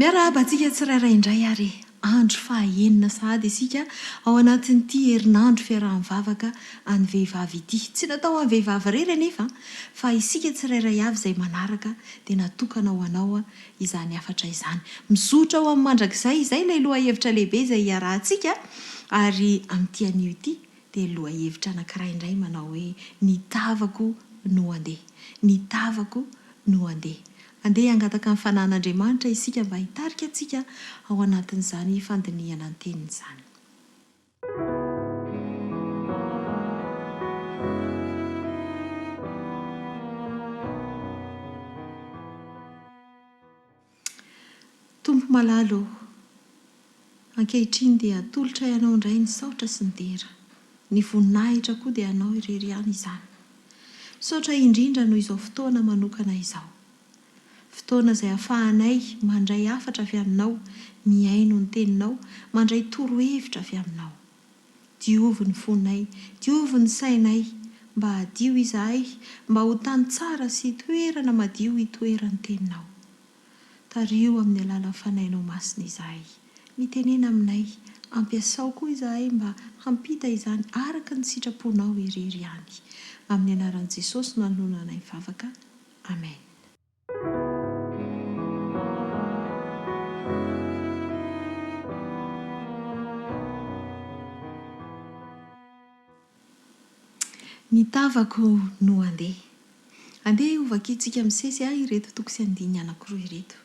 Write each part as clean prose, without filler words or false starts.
Miarabantsika tsirairay indray ary andro fahaenina sahady isika ao anatin'ity herinandro fiaraha-mivavaka any vehivavy ity. Tsy natao amin'ny vehivavy irery anefa fa isika tsirairay avy izay manaraka dia natokana ho anao izany afatra izany. Mizotra ao amin'ny mandrakizay izay ilay loha hevitra lehibe izay hiarahantsika ary amin'ity anio ity dia loha hevitra anankiray indray manao hoe ny tavako no andeha. Ny tavako no andeha. Andeha hangataka ny fanan'Andriamanitra isika mba hitarika antsika ao anatin'izany fandinihana ny teniny izany. Tompo malalo, ankehitriny dia atolotra ianao indray ny saotra sy ny dera. Ny voninahitra koa dia anao irery ihany izany. Saotra indrindra no izao fotoana manokana izao. Fotoana izay ahafahanay mandray afatra avy aminao, miaino ny teninao, mandray torohevitra avy aminao. Diovy ny fonay, diovy ny sainay, mba hadio izahay, mba ho tany tsara sy toerana madio hitoeran'ny teninao. Tario amin'ny alalan'ny fanainao masina izahay. Mitenena aminay, ampiasao koa izahay mba hampita izany araka ny sitraponao irery ihany. Amin'ny anaran'i Jesosy no anonanay mivavaka. Amen. Ny tavako no andeha. Andeha ovakitsika misesy ireto toko sy andiny anankiroa ireto.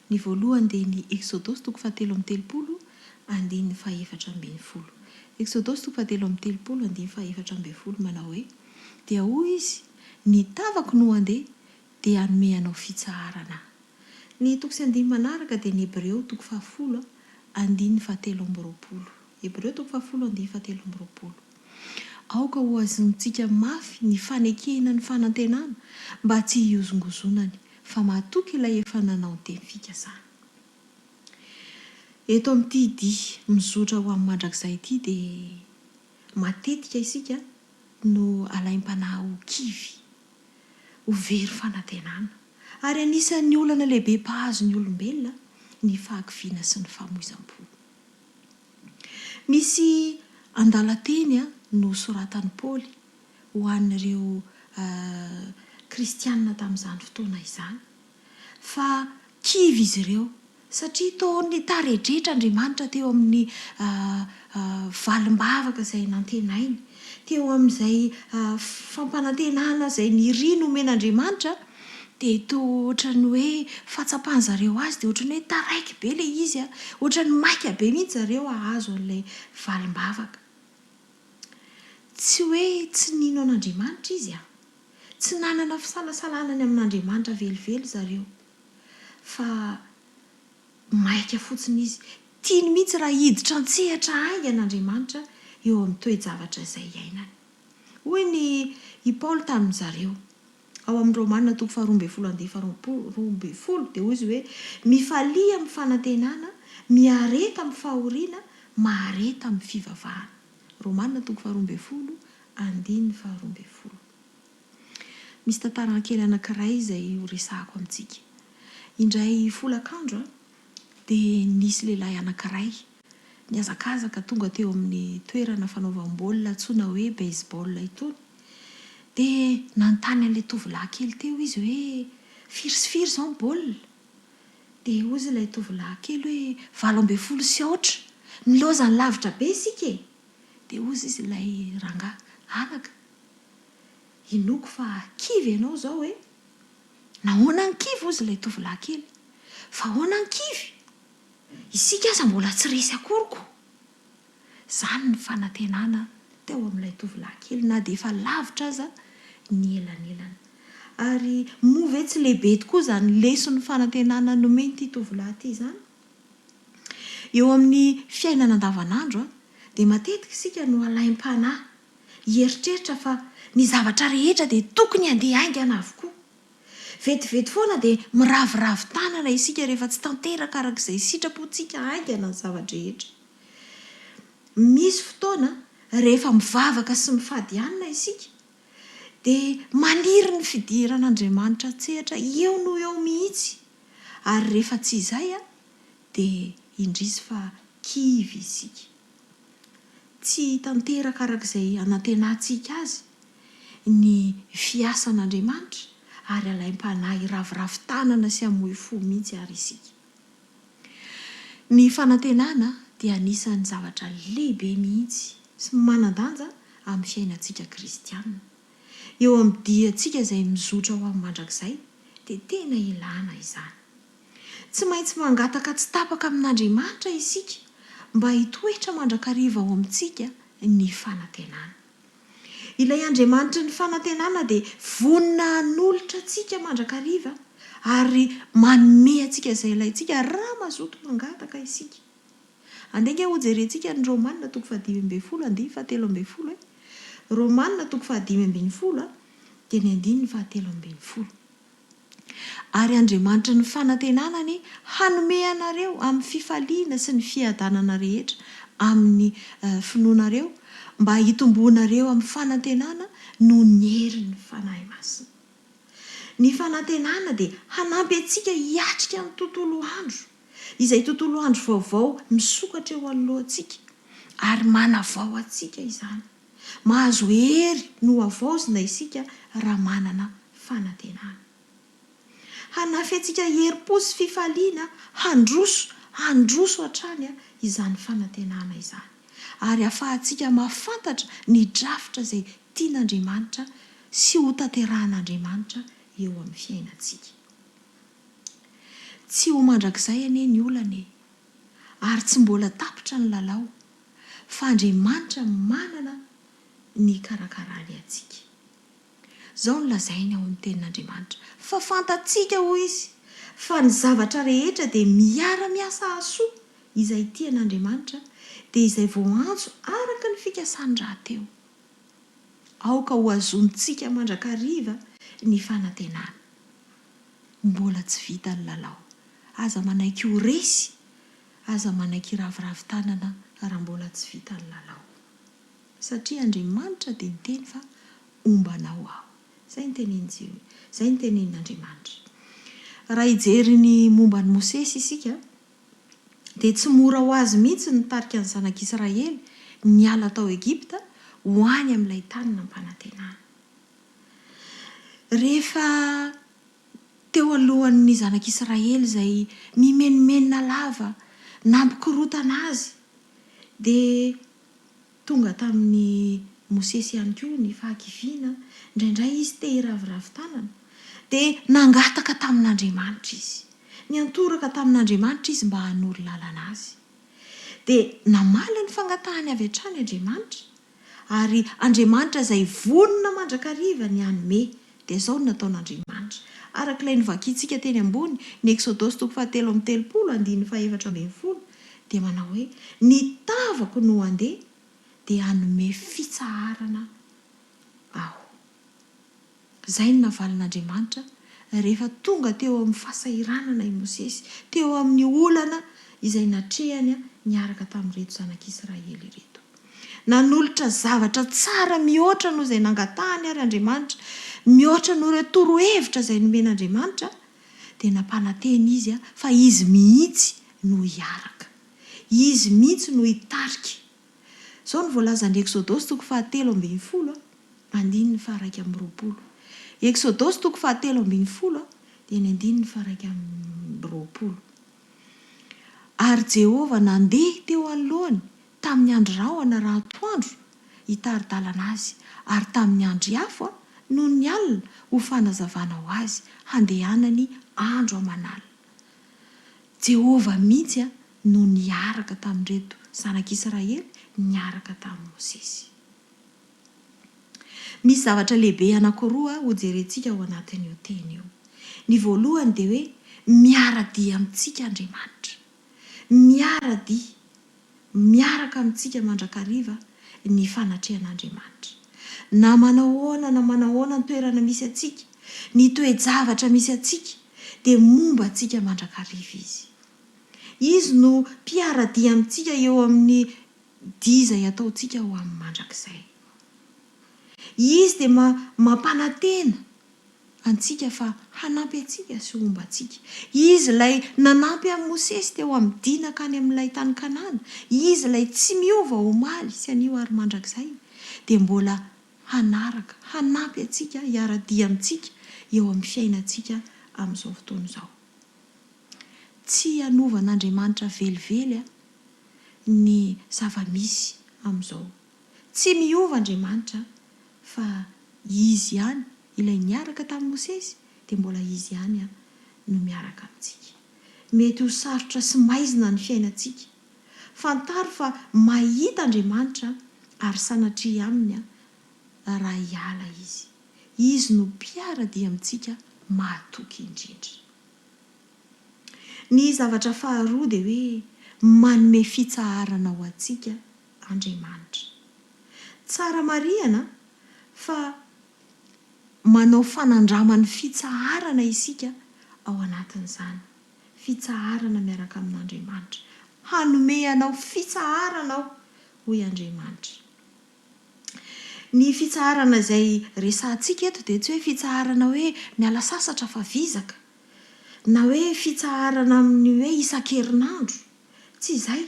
Ny voalohany dia ny Exodosy toko 7:30, andiny 4:10. Exodosy toko 7:30, andiny 4:10 manao hoe: dia hoy izy, ny tavako no andeha dia hanome anao fitsaharana. Ny toko sy andiny manaraka dia ny Hebreo toko 10, andiny 17. Hebreo toko 10, andiny 17. Aoka ho azontsika mafy ny fanekena ny fanantenana mba tsy hiozongozonany fa mahatoky ilay efa nanao ny teny fikasana. Eto amin'ity dia mizotra ho amin'ny mandrakizay ity dia matetika isika no alaim-panahy ho kivy, ho very fanantenana. Ary anisan'ny olana lehibe mpahazo ny olombelona ny fahakiviana sy ny fahamoizam-po. Misy andalan-teny no soratan'i Paoly ho an'ireo kristianina tamin'izany fotoana izany. Fa kivy izy ireo satria toa taredretra Andriamanitra teo amin'ny valim-bavaka izay nantenainy, teo amin'izay fampanantenana izay niriny omen'Andriamanitra, dia toa ohatrany hoe fahatsapany zareo azy dia ohatrany hoe taraiky be ilay izy, ohatrany maika be mihitsy zareo ahazo an'ilay valim-bavaka. Tsy hoe tsy nino an'Andriamanitra izy, tsy nanana fisalasalanany amin'Andriamanitra velively zareo, fa maika fotsiny izy. Tiany mihitsy raha hiditra an-tsehatra aingan'Andriamanitra eo amin'ny toe-javatra izay iainany. Hoy ny Paoly tamin' zareo ao amin'ny Romanina toko 12, andiny 12, dia hoy izy hoe: mifalia amin'ny fanantenana, miareta amin'ny fahoriana, mahareta amin'ny fivavahana. Romanina toko 12, andiny 12. Misy tantara kely anankiray izay ho resahako amintsika. Indray folak'andro dia nisy lehilahy anankiray niazakazaka tonga teo amin'ny toerana fanaovam-baolina antsoina hoe baseball itony. Dia nanontany an'ilay tovolahy kely teo izy hoe: firy sy firy izao ny baolina? Dia hoy ilay tovolahy kely hoe: 12 sy 8. Ny lozany lavitra be isika. Dia hoy izy ilay rangahy: anaka, inoko fa kivy ianao izao e. Nahoana ny kivy? Hoy ilay tovolahy kely. Fa ahoana ny kivy? Isika aza mbola tsy resy akoriko. Izany ny fanantenana teo amin'ilay tovolahy kely, na dia efa lavitra aza ny elanelana. Ary moa ve tsy lehibe tokoa izany leson'ny fanantenana nomen'ity tovolahy ity izany? Eo amin'ny fiainana andavanandro dia matetika isika no alaim-panahy, hieritreritra fa ny zavatra rehetra dia tokony handeha haingana avokoa. Vetivety foana dia miravoravo tanana isika rehefa tsy tanteraka arak'izay sitrapontsika haingana ny zavatra rehetra. Misy fotoana rehefa mivavaka sy mifady hanina isika dia maniry ny fidiran'Andriamanitra an-tsehatra eo no eo mihitsy. Ary rehefa tsy izay dia indrisy fa kivy isika. Tsy tanteraka arak'izay anantenantsika azy ny fiasan'Andriamanitra ary alaim-panahy ravoravo tanana sy amoy fo mihitsy ary isika. Ny fanantenana dia anisan'ny zavatra lehibe mihitsy sy manan-danja amin'ny fiainantsika kristianina. Eo amin'ny diantsika izay mizotra ho amin'ny mandrakizay dia tena ilana izany. Tsy maintsy mangataka tsy tapaka amin'Andriamanitra isika mba hitoetra mandrakariva ao amintsika ny fanantenana. Ilay Andriamanitra ny fanantenana dia vonina hanolotra antsika mandrakariva ary manome antsika izay ilaintsika raha mazoto mangataka isika. Andenga ho jerentsika ny Romanina 5:17 Romanina 5:10 dia ny 17. Ary Andriamanitra ny fanantenanany hanome anareo amin'ny fifaliana sy ny fiadanana rehetra amin'ny finoanareo mba hitombonareo amin'ny fanantenana noho ny herin'ny fanahy masina. Ny fanantenana dia hanampy antsika hiatrika amin'ny tontolo andro, izay tontolo andro vaovao misokatra eo anoloantsika ary manavao antsika izany. Mahazo hery no havaozina isika raha manana fanantenana. Hanafy antsika herim-po sy fifaliana handroso hatrany izany fanantenana izany. Ary ahafahantsika mahafantatra ny drafitra izay tian'Andriamanitra sy ho tanterahan'Andriamanitra eo amin'ny fiainantsika. Tsy ho mandrakizay anie ny olana ary tsy mbola tapitra ny lalao fa Andriamanitra manana ny karakarany antsika. Zao no lazainy ao amin'ny tenin'Andriamanitra fa fantatsika ho izy fa ny zavatra rehetra dia miara-miasa hasoa izay tian'Andriamanitra dia izay vao antso araka ny fikasany rahateo. Aoka ho azontsika mandrakariva ny fanantenana. Mbola tsy vita ny lalao. Aza manaiky ho resy, aza manaiky ravoravo tanana raha mbola tsy vita ny lalao. Satria Andriamanitra dia niteny fa ombanao aho. Izay ny tenenin'Andriamanitra. Raha hijery ny momba ny Mosesy isika dia tsy mora ho azy mihitsy nitarika ny zanak'Israely niala tao Egipta ho any amin'ilay tany nampanantenana. Rehefa teo alohan'ny zanak'Israely izay mimenomenona lava nampikorotana azy dia tonga tamin'ny Mosesy ihany koa ny fahakiviana, indraindray izy te hiravoravo tanana dia nangataka tamin'Andriamanitra izy. Niantoraka tamin'Andriamanitra izy mba hanoro lalana azy. Dia namaly ny fangatahany avy hatrany Andriamanitra ary Andriamanitra izay vonona mandrakariva ny hanome. Dia izao no nataon'Andriamanitra. Araka ilay novakiantsika teny ambony ny Exodosy 7:3-4 dia manao hoe ny tavako no handeha dia hanome fitsaharana aho. Izay no navalin'Andriamanitra rehefa tonga teo amin'ny fahasahiranana i Mosesy, teo amin'ny olana izay natrehany niaraka tamin'ireto zanak'Israely ireto. Nanolotra zavatra tsara mihoatra noho izay nangatahany ary Andriamanitra, mihoatra noho ireo torohevitra izay nomen'Andriamanitra, dia nampananteny izy fa izy mihitsy no hiaraka. Izy mihitsy no hitarika. Izao no voalazan'ny Exodosy 7:20, andininy 1:20. Exodosy 7:20 dia ny 1:20. Ary Jehovah nandeha teo anoloany tamin'ny andro rahona raha atoandro hitaridalana azy, ary tamin'ny andro hafa no ny alina ho fanazavana ho azy handehanany andro aman'alina. Jehovah mihitsy no niaraka tamin'ireto zanak'Israely, niaraka tamin'i Mosesy. Misy zavatra lehibe anankiroa ho jerentsika ao anatin'io teny io. Ny voalohany dia hoe miara-dia amintsika Andriamanitra. Miara-dia, miaraka amintsika mandrakariva ny fanatrehan'Andriamanitra. Na manao ahoana ny toerana misy antsika, ny toe-javatra misy antsika, dia momba antsika mandrakariva izy. Izy no mpiara-dia amintsika eo amin'ny dia izay ataontsika ho amin'ny mandrakizay. Izy dia mampanantena antsika fa hanampy antsika sy homba antsika. Izy ilay nanampy amin'ny Mosesy teo amin'ny dinaka any amin'ilay tany Kanana, izy ilay tsy miova omaly sy anio ary mandrakizay, dia mbola hanaraka, hanampy antsika, hiara-dia amintsika eo amin'ny fiainantsika amin'izao fotoana izao. Tsy hanovan'Andriamanitra velively ny zava-misy amin'izao. Tsy miova Andriamanitra fa izy ihany ilay niaraka tamin'ny Mosesy dia mbola izy ihany no miaraka amintsika. Mety ho sarotra sy maizina ny fiainantsika. Fantaro fa mahita Andriamanitra ary sanatria aminy raha hiala izy. Izy no mpiara-dia amintsika mahatoky indrindra. Ny zavatra faharoa dia hoe manome fitsaharana ho antsika Andriamanitra. Tsara marihana fa manao fanandramany fitsaharana isika ao anatin'izany. Fitsaharana miaraka amin'Andriamanitra. Hanome anao fitsaharana ao hoy Andriamanitra. Ny fitsaharana izay resahantsika eto dia tsy hoe fitsaharana hoe miala sasatra fa vizaka, na hoe fitsaharana amin'ny hoe isan-kerinandro. Tsy izay.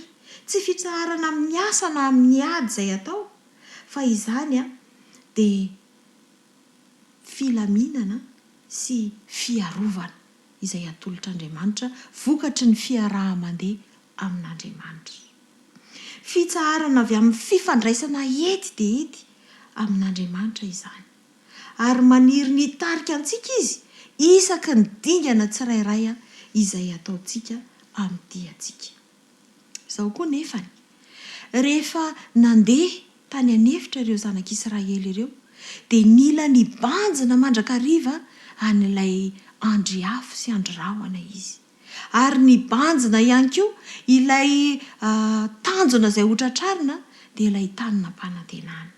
Tsy fitsaharana amin'ny asa na amin'ny ady izay atao, fa izany dia filaminana sy fiarovana izay atolotr'Andriamanitra, vokatry ny fiaraha-mandeha amin'Andriamanitra. Fitsaharana avy amin'ny fifandraisana ety dia ety amin'Andriamanitra izany. Ary maniry ny tarika antsika izy isaky ny dingana tsirairay izay ataontsika amin'ny diantsika. Izao koa nefany, rehefa nandeha tany anefitra ireo zanak'Israely ireo, dia nila nibanjina mandrakariva an'ilay andry afo sy andry rahona izy. Ary nibanjina ihany koa ilay tanjona izay hotratrarina dia ilay tanina mpanantenana.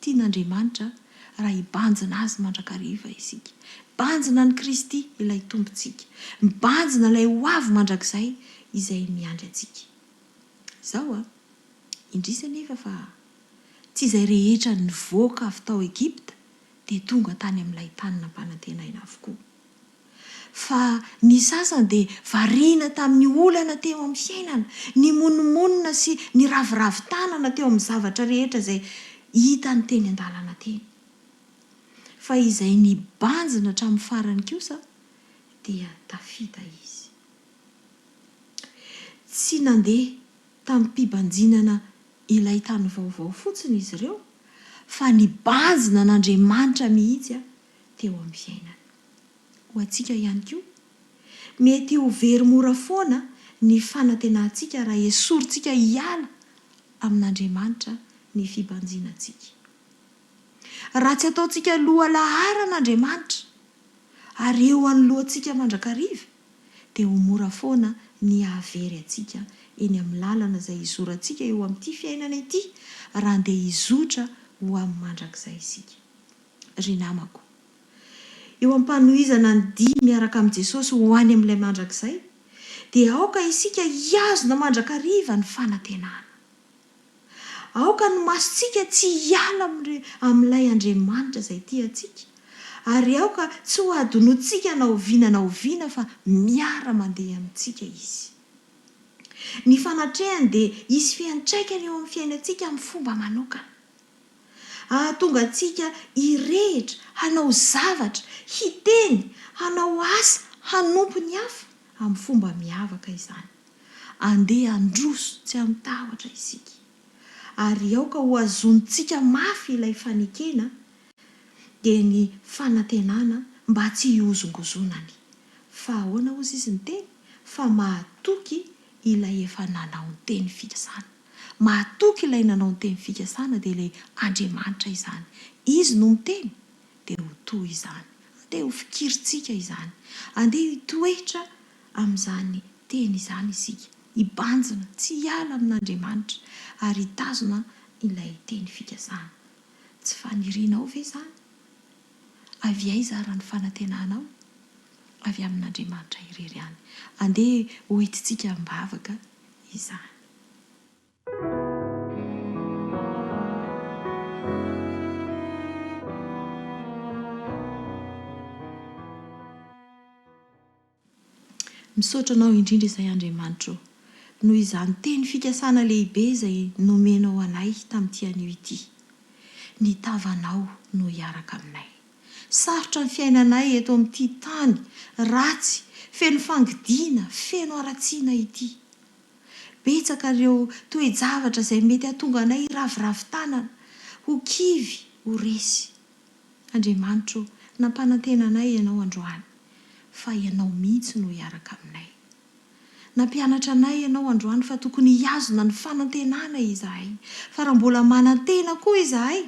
Tian'Andriamanitra raha hibanjina azy mandrakariva isika. Banjina ny Kristy ilay tompontsika. Mibanjina ilay ho avy mandrakizay izay miandry antsika. Izao indrisy anefa fa tsy izay rehetra nivoaka avy tao Egipta dia tonga tany amin'ilay tanina mpanantenana avokoa. Fa ny sasany dia variana tamin'ny olana teo amin'ny fiainana, ny monomonina sy ny raviravin-tanana teo amin'ny zavatra rehetra izay hita ny teny an-dalana teny. Fa izay nibanjina hatramin'ny farany kosa dia tafita izy. Tsy nandeha tamin'ny mpibanjinana ilay tany vaovao fotsiny izy ireo, fa nibanjina n'Andriamanitra mihitsy teo amin'ny fiainana. Ho antsika ihany koa, mety ho very mora foana ny fanantenantsika raha esorintsika hiala amin'Andriamanitra ny fibanjinantsika. Raha tsy ataontsika loha laharan'Andriamanitra ary eo anoloantsika mandrakariva, dia ho mora foana ny hahavery antsika eny amin'ny lalana izay izorantsika eo amin'ity fiainana ity, raha andeha hizotra ho amin'ny mandrakizay isika. Ry namako, eo amin'ny mpanohizana ny dia miaraka amin'ny Jesosy ho any amin'ilay mandrakizay, dia aoka isika hiazona mandrakariva ny fanantenana. Aoka ny masontsika tsy hiala amin'ilay Andriamanitra izay tiantsika, ary aoka tsy ho adonontsika na oviana fa miara mandeha amintsika izy. Ny fanatrehany dia hisy fiantraikany eo amin'ny fiainantsika amin'ny fomba manokana. Ahatonga antsika hirehitra, hanao zavatra, hiteny, hanao asa, hanompo ny hafa amin'ny fomba miavaka izany. Andeha handroso tsy amin'ny tahotra isika. Ary aoka ho azontsika mafy ilay fanekena dia ny fanantenana mba tsy hiozongozonany. Fa ahoana hozy izy ny teny? Fa mahatoky ilay efa nanao ny teny fikasana. Mahatoky ilay nanao ny teny fikasana dia ilay Andriamanitra izany. Izy no miteny dia ho toy izany. Andeha ho fikiritsika izany. Andeha hitoetra amin'izany teny izany isika. Hibanjina, tsy hiala amin'Andriamanitra ary hitazona ilay teny fikasana. Tsy fanirianao ve izany? Avy aiza raha ny fanantenanao? Avy amin'Andriamanitra irery ihany. Andeha hoentintsika mivavaka izany. Misaotra anao indrindra izay Andriamanitra, noho izany teny fikasana lehibe izay nomenao anay tamin'ity anio ity. Ny tavanao no hiaraka aminay. Sarotra ny fiainanay eto amin'ity tany ratsy, feno fangidiana, feno aratsiana ity. Betsaka ireo toe-javatra izay mety hahatonga anay raviravin-tanana, ho kivy, ho resy. Andriamanitra, nampanantena anay ianao androany, fa ianao mihitsy no hiaraka aminay. Nampianatra anay ianao androany fa tokony hiazona ny fanantenana izahay, fa raha mbola manantena koa izahay,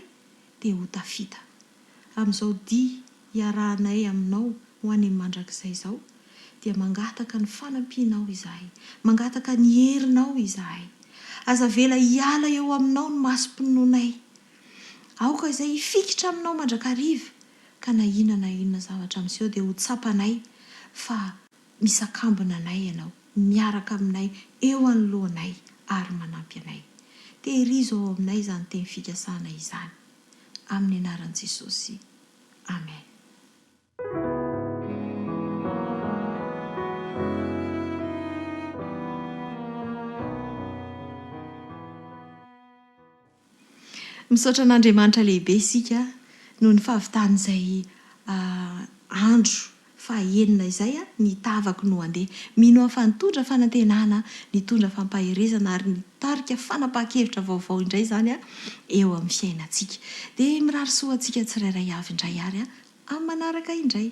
dia ho tafita. Amin'izao dia hiarahanay aminao ho any Mandrakizay izao, dia mangataka ny fanampianao izahay, mangataka ny herinao izahay. Aza vela hiala eo aminao ny masom-pinoanay. Aoka izay hifikitra aminao mandrakariva, ka na inona zavatra amin'izao dia ho tsapanay, fa misakambina anay ianao, miaraka aminay eo anoloanay ary manampy anay. Tehirizo ao aminay izany teny fikasana izany. Amin'ny anaran'i Jesosy. Amen. Misaotra an'Andriamanitra lehibe isika noho ny fahavitany izay andro faha-9 izay nitavako no handeha. Mino aho fa nitondra fanantenana, nitondra fampaherezana ary nitarika fanapahan-kevitra vaovao indray izany eo amin'ny fiainantsika. Dia mirary soa antsika tsirairay avy indray ary amin'ny manaraka indray.